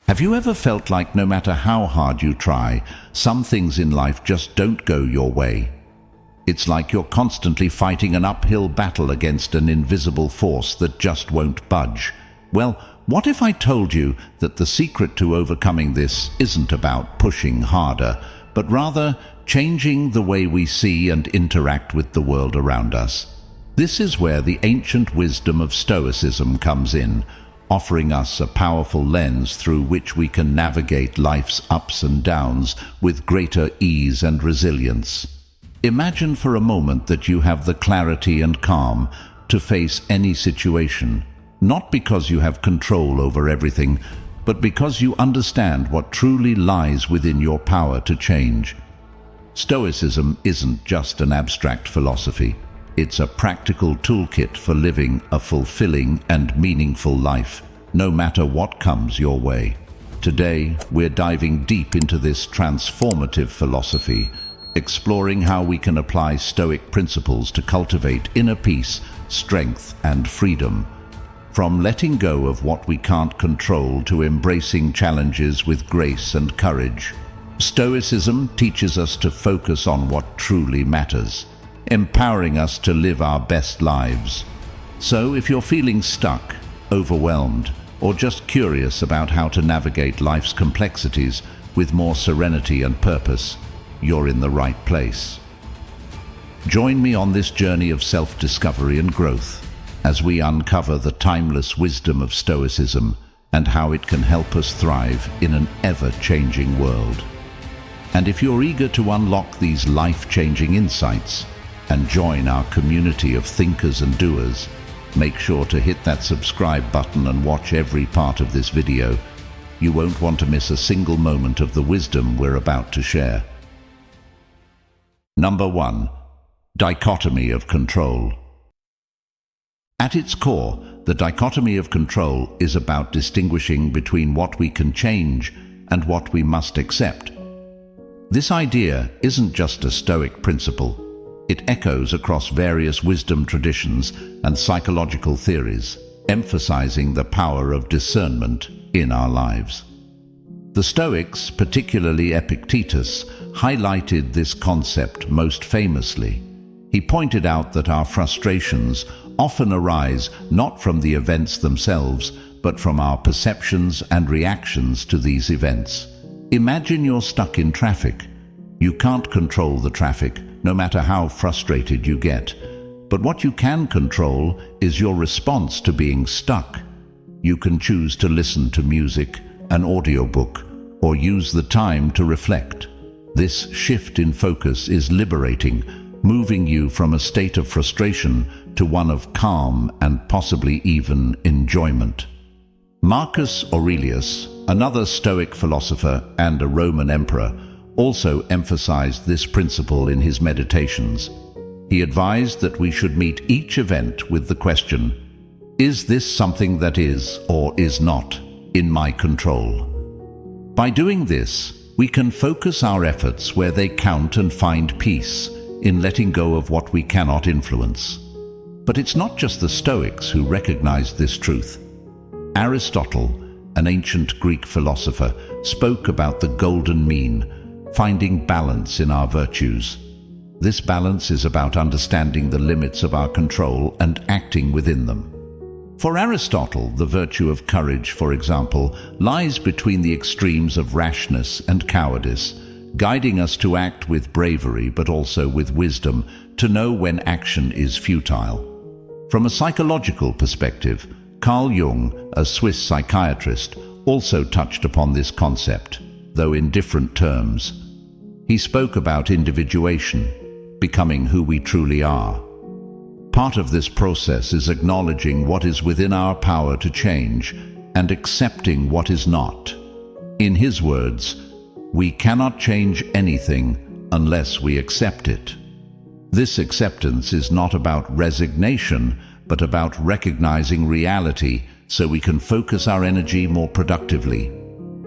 Have you ever felt like no matter how hard you try, some things in life just don't go your way? It's like you're constantly fighting an uphill battle against an invisible force that just won't budge. Well, what if I told you that the secret to overcoming this isn't about pushing harder, but rather changing the way we see and interact with the world around us? This is where the ancient wisdom of Stoicism comes in, offering us a powerful lens through which we can navigate life's ups and downs with greater ease and resilience. Imagine for a moment that you have the clarity and calm to face any situation, not because you have control over everything, but because you understand what truly lies within your power to change. Stoicism isn't just an abstract philosophy. It's a practical toolkit for living a fulfilling and meaningful life, no matter what comes your way. Today, we're diving deep into this transformative philosophy, exploring how we can apply Stoic principles to cultivate inner peace, strength, and freedom. From letting go of what we can't control to embracing challenges with grace and courage, Stoicism teaches us to focus on what truly matters, empowering us to live our best lives. So if you're feeling stuck, overwhelmed, or just curious about how to navigate life's complexities with more serenity and purpose, you're in the right place. Join me on this journey of self-discovery and growth as we uncover the timeless wisdom of Stoicism and how it can help us thrive in an ever-changing world. And if you're eager to unlock these life-changing insights and join our community of thinkers and doers, make sure to hit that subscribe button and watch every part of this video. You won't want to miss a single moment of the wisdom we're about to share. Number 1. Dichotomy of control. At its core, the dichotomy of control is about distinguishing between what we can change and what we must accept. This idea isn't just a Stoic principle. It echoes across various wisdom traditions and psychological theories, emphasizing the power of discernment in our lives. The Stoics, particularly Epictetus, highlighted this concept most famously. He pointed out that our frustrations often arise not from the events themselves, but from our perceptions and reactions to these events. Imagine you're stuck in traffic. You can't control the traffic, no matter how frustrated you get. But what you can control is your response to being stuck. You can choose to listen to music, an audiobook, or use the time to reflect. This shift in focus is liberating, moving you from a state of frustration to one of calm and possibly even enjoyment. Marcus Aurelius, another Stoic philosopher and a Roman emperor, also emphasized this principle in his meditations. He advised that we should meet each event with the question, is this something that is or is not in my control? By doing this, we can focus our efforts where they count and find peace in letting go of what we cannot influence. But it's not just the Stoics who recognized this truth. Aristotle, an ancient Greek philosopher, spoke about the golden mean, finding balance in our virtues. This balance is about understanding the limits of our control and acting within them. For Aristotle, the virtue of courage, for example, lies between the extremes of rashness and cowardice, guiding us to act with bravery but also with wisdom, to know when action is futile. From a psychological perspective, Carl Jung, a Swiss psychiatrist, also touched upon this concept, though in different terms. He spoke about individuation, becoming who we truly are. Part of this process is acknowledging what is within our power to change and accepting what is not. In his words, we cannot change anything unless we accept it. This acceptance is not about resignation, but about recognizing reality so we can focus our energy more productively.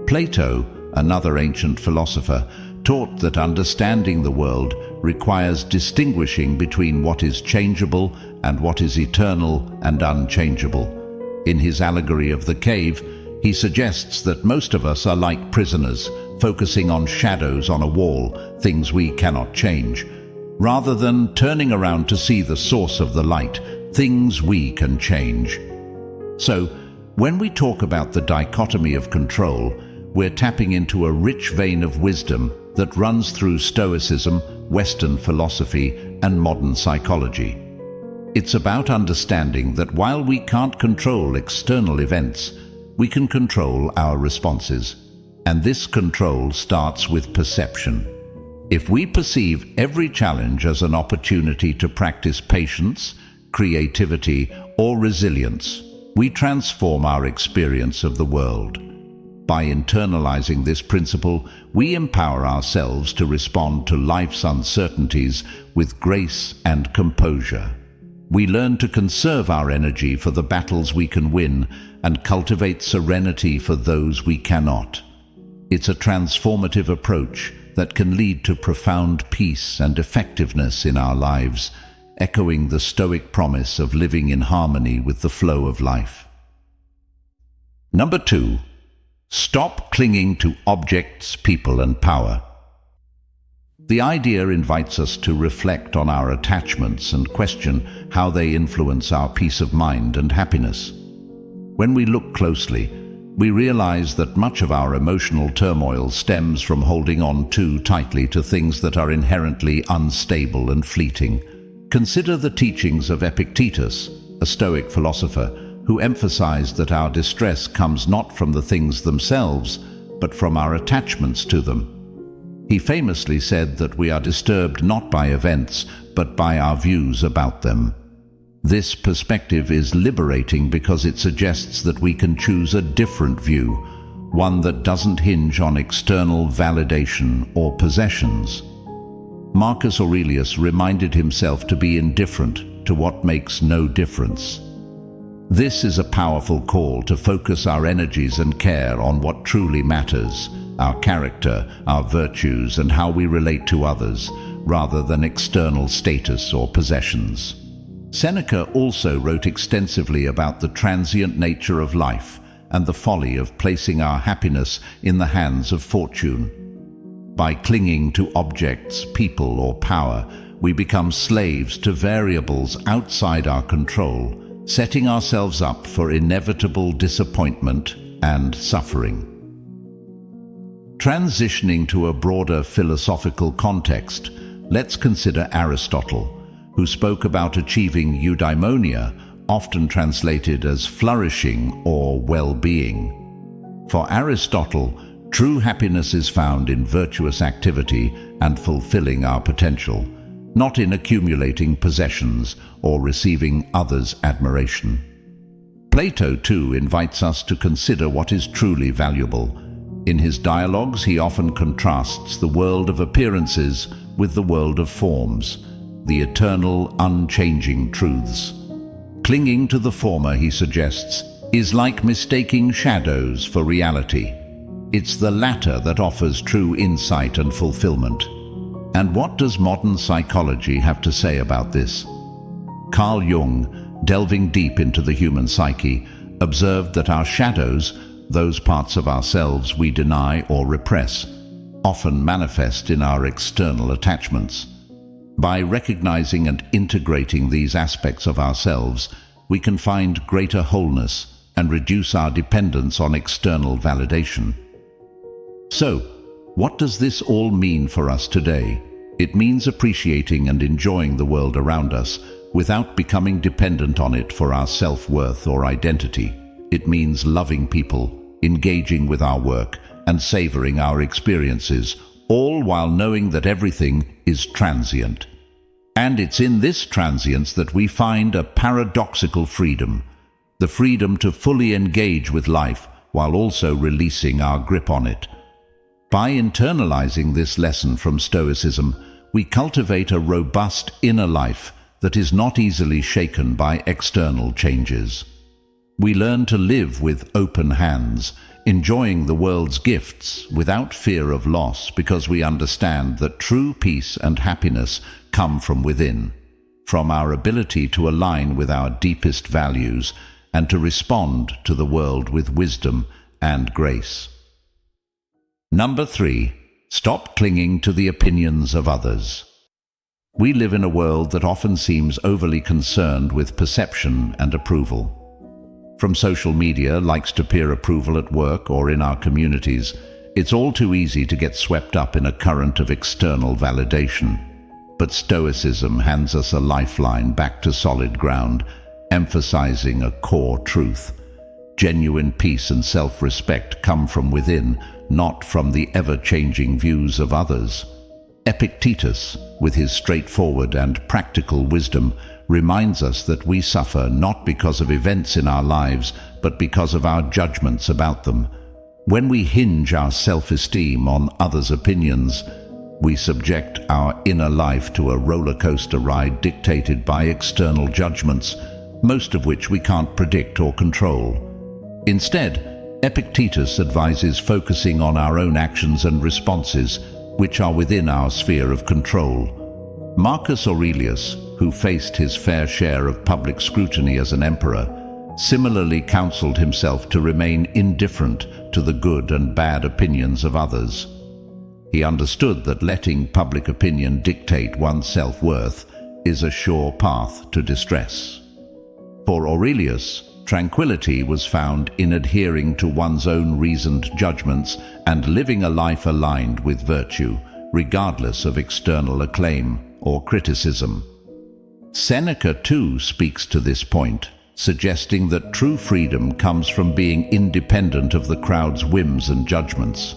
Plato, another ancient philosopher, taught that understanding the world requires distinguishing between what is changeable and what is eternal and unchangeable. In his allegory of the cave, He suggests that most of us are like prisoners, focusing on shadows on a wall, things we cannot change, rather than turning around to see the source of the light, things we can change. So, when we talk about the dichotomy of control, we're tapping into a rich vein of wisdom that runs through Stoicism, Western philosophy, and modern psychology. It's about understanding that while we can't control external events, we can control our responses. And this control starts with perception. If we perceive every challenge as an opportunity to practice patience, creativity, or resilience, we transform our experience of the world. By internalizing this principle, we empower ourselves to respond to life's uncertainties with grace and composure. We learn to conserve our energy for the battles we can win and cultivate serenity for those we cannot. It's a transformative approach that can lead to profound peace and effectiveness in our lives, echoing the Stoic promise of living in harmony with the flow of life. Number 2. Stop clinging to objects, people, and power. The idea invites us to reflect on our attachments and question how they influence our peace of mind and happiness. When we look closely, we realize that much of our emotional turmoil stems from holding on too tightly to things that are inherently unstable and fleeting. Consider the teachings of Epictetus, a Stoic philosopher, who emphasized that our distress comes not from the things themselves, but from our attachments to them. He famously said that we are disturbed not by events, but by our views about them. This perspective is liberating because it suggests that we can choose a different view, one that doesn't hinge on external validation or possessions. Marcus Aurelius reminded himself to be indifferent to what makes no difference. This is a powerful call to focus our energies and care on what truly matters, our character, our virtues, and how we relate to others, rather than external status or possessions. Seneca also wrote extensively about the transient nature of life and the folly of placing our happiness in the hands of fortune. By clinging to objects, people, or power, we become slaves to variables outside our control, setting ourselves up for inevitable disappointment and suffering. Transitioning to a broader philosophical context, let's consider Aristotle, who spoke about achieving eudaimonia, often translated as flourishing or well-being. For Aristotle, true happiness is found in virtuous activity and fulfilling our potential, not in accumulating possessions or receiving others' admiration. Plato, too, invites us to consider what is truly valuable. In his dialogues, he often contrasts the world of appearances with the world of forms, the eternal, unchanging truths. Clinging to the former, he suggests, is like mistaking shadows for reality. It's the latter that offers true insight and fulfillment. And what does modern psychology have to say about this? Carl Jung, delving deep into the human psyche, observed that our shadows, those parts of ourselves we deny or repress, often manifest in our external attachments. By recognizing and integrating these aspects of ourselves, we can find greater wholeness and reduce our dependence on external validation. So, what does this all mean for us today? It means appreciating and enjoying the world around us without becoming dependent on it for our self-worth or identity. It means loving people, engaging with our work, and savoring our experiences, all while knowing that everything is transient. And it's in this transience that we find a paradoxical freedom, the freedom to fully engage with life while also releasing our grip on it. By internalizing this lesson from Stoicism, we cultivate a robust inner life that is not easily shaken by external changes. We learn to live with open hands, enjoying the world's gifts without fear of loss, because we understand that true peace and happiness come from within, from our ability to align with our deepest values and to respond to the world with wisdom and grace. Number 3. Stop clinging to the opinions of others. We live in a world that often seems overly concerned with perception and approval. From social media likes to peer approval at work or in our communities, it's all too easy to get swept up in a current of external validation. But Stoicism hands us a lifeline back to solid ground, emphasizing a core truth. Genuine peace and self-respect come from within, not from the ever-changing views of others. Epictetus, with his straightforward and practical wisdom, reminds us that we suffer not because of events in our lives, but because of our judgments about them. When we hinge our self-esteem on others' opinions, we subject our inner life to a roller coaster ride dictated by external judgments, most of which we can't predict or control. Instead, Epictetus advises focusing on our own actions and responses, which are within our sphere of control. Marcus Aurelius, who faced his fair share of public scrutiny as an emperor, similarly counseled himself to remain indifferent to the good and bad opinions of others. He understood that letting public opinion dictate one's self-worth is a sure path to distress. For Aurelius, tranquility was found in adhering to one's own reasoned judgments and living a life aligned with virtue, regardless of external acclaim or criticism. Seneca too speaks to this point, suggesting that true freedom comes from being independent of the crowd's whims and judgments.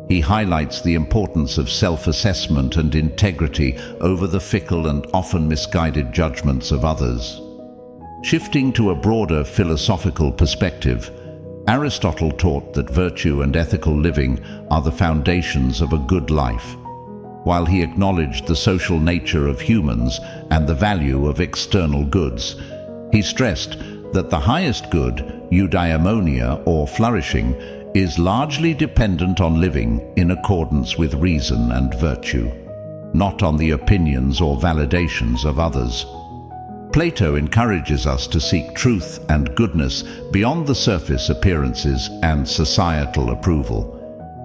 He highlights the importance of self-assessment and integrity over the fickle and often misguided judgments of others. Shifting to a broader philosophical perspective, Aristotle taught that virtue and ethical living are the foundations of a good life. While he acknowledged the social nature of humans and the value of external goods, he stressed that the highest good, eudaimonia or flourishing, is largely dependent on living in accordance with reason and virtue, not on the opinions or validations of others. Plato encourages us to seek truth and goodness beyond the surface appearances and societal approval.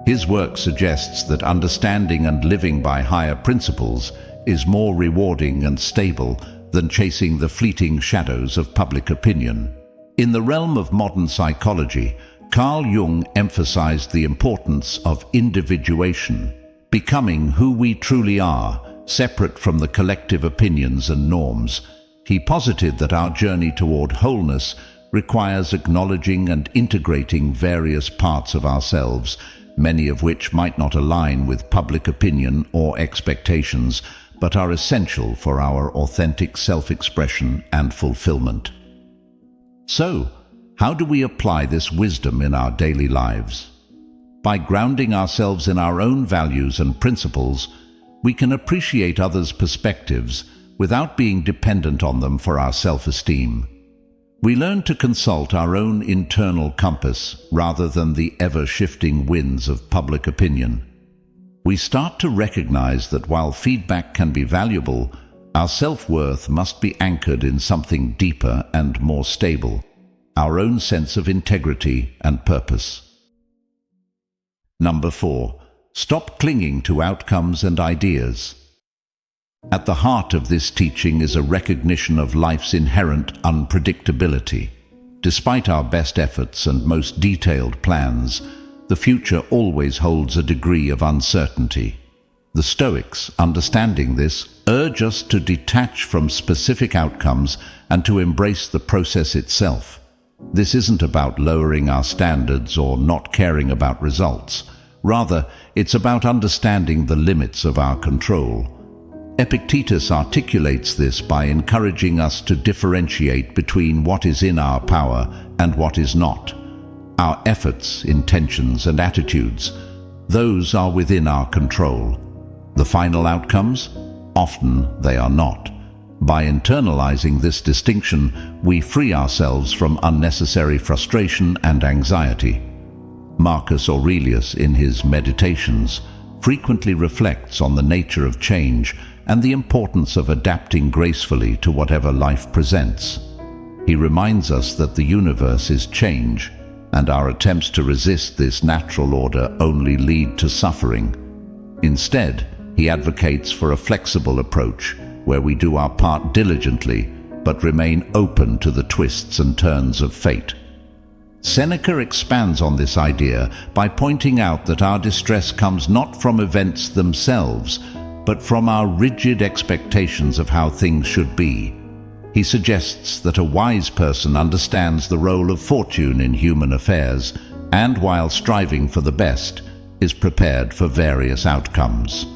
His work suggests that understanding and living by higher principles is more rewarding and stable than chasing the fleeting shadows of public opinion. In the realm of modern psychology, Carl Jung emphasized the importance of individuation, becoming who we truly are, separate from the collective opinions and norms. He posited that our journey toward wholeness requires acknowledging and integrating various parts of ourselves, many of which might not align with public opinion or expectations, but are essential for our authentic self-expression and fulfillment. So, how do we apply this wisdom in our daily lives? By grounding ourselves in our own values and principles, we can appreciate others' perspectives without being dependent on them for our self-esteem. We learn to consult our own internal compass rather than the ever-shifting winds of public opinion. We start to recognize that while feedback can be valuable, our self-worth must be anchored in something deeper and more stable, our own sense of integrity and purpose. Number 4. Stop clinging to outcomes and ideas. At the heart of this teaching is a recognition of life's inherent unpredictability. Despite our best efforts and most detailed plans, the future always holds a degree of uncertainty. The Stoics, understanding this, urge us to detach from specific outcomes and to embrace the process itself. This isn't about lowering our standards or not caring about results. Rather, it's about understanding the limits of our control. Epictetus articulates this by encouraging us to differentiate between what is in our power and what is not. Our efforts, intentions, and attitudes, those are within our control. The final outcomes? Often they are not. By internalizing this distinction, we free ourselves from unnecessary frustration and anxiety. Marcus Aurelius, in his Meditations, frequently reflects on the nature of change and the importance of adapting gracefully to whatever life presents. He reminds us that the universe is change, and our attempts to resist this natural order only lead to suffering. Instead, he advocates for a flexible approach, where we do our part diligently, but remain open to the twists and turns of fate. Seneca expands on this idea by pointing out that our distress comes not from events themselves, but from our rigid expectations of how things should be. He suggests that a wise person understands the role of fortune in human affairs, and while striving for the best, is prepared for various outcomes.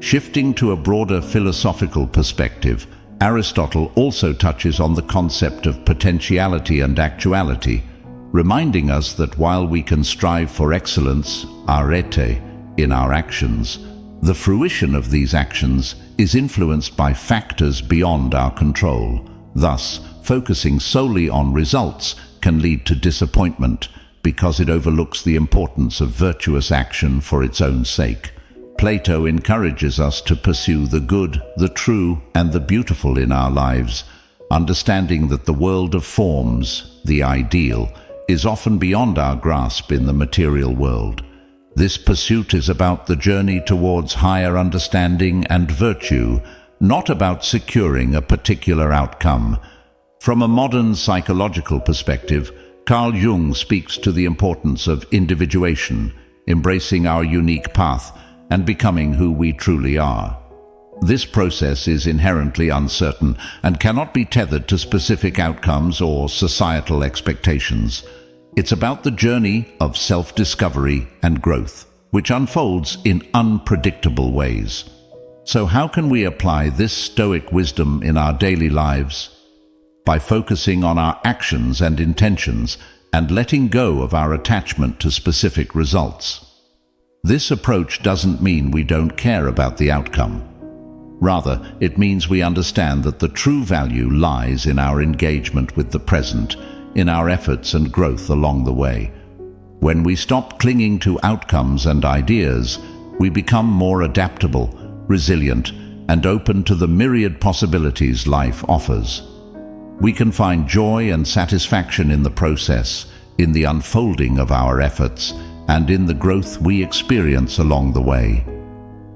Shifting to a broader philosophical perspective, Aristotle also touches on the concept of potentiality and actuality, reminding us that while we can strive for excellence, arete, in our actions, the fruition of these actions is influenced by factors beyond our control. Thus, focusing solely on results can lead to disappointment because it overlooks the importance of virtuous action for its own sake. Plato encourages us to pursue the good, the true, and the beautiful in our lives, understanding that the world of forms, the ideal, is often beyond our grasp in the material world. This pursuit is about the journey towards higher understanding and virtue, not about securing a particular outcome. From a modern psychological perspective, Carl Jung speaks to the importance of individuation, embracing our unique path, and becoming who we truly are. This process is inherently uncertain and cannot be tethered to specific outcomes or societal expectations. It's about the journey of self-discovery and growth, which unfolds in unpredictable ways. So how can we apply this Stoic wisdom in our daily lives? By focusing on our actions and intentions and letting go of our attachment to specific results. This approach doesn't mean we don't care about the outcome. Rather, it means we understand that the true value lies in our engagement with the present, in our efforts and growth along the way. When we stop clinging to outcomes and ideas, we become more adaptable, resilient, and open to the myriad possibilities life offers. We can find joy and satisfaction in the process, in the unfolding of our efforts, and in the growth we experience along the way.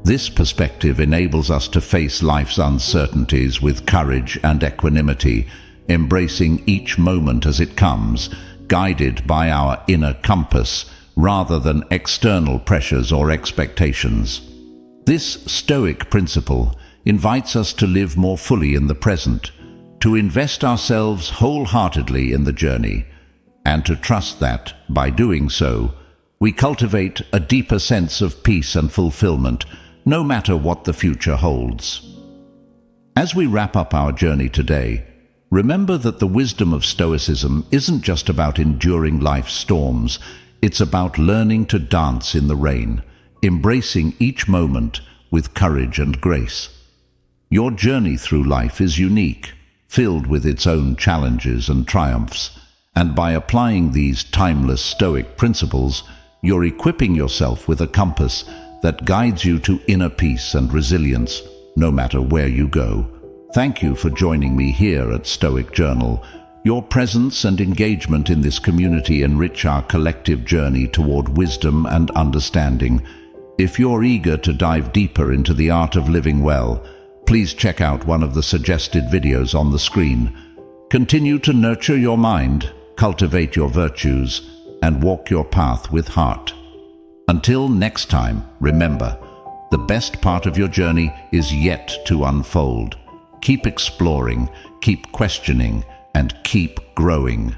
This perspective enables us to face life's uncertainties with courage and equanimity, embracing each moment as it comes, guided by our inner compass rather than external pressures or expectations. This Stoic principle invites us to live more fully in the present, to invest ourselves wholeheartedly in the journey, and to trust that, by doing so, we cultivate a deeper sense of peace and fulfillment, no matter what the future holds. As we wrap up our journey today, remember that the wisdom of Stoicism isn't just about enduring life's storms, it's about learning to dance in the rain, embracing each moment with courage and grace. Your journey through life is unique, filled with its own challenges and triumphs, and by applying these timeless Stoic principles, you're equipping yourself with a compass that guides you to inner peace and resilience, no matter where you go. Thank you for joining me here at Stoic Journal. Your presence and engagement in this community enrich our collective journey toward wisdom and understanding. If you're eager to dive deeper into the art of living well, please check out one of the suggested videos on the screen. Continue to nurture your mind, cultivate your virtues, and walk your path with heart. Until next time, remember, the best part of your journey is yet to unfold. Keep exploring, keep questioning, and keep growing.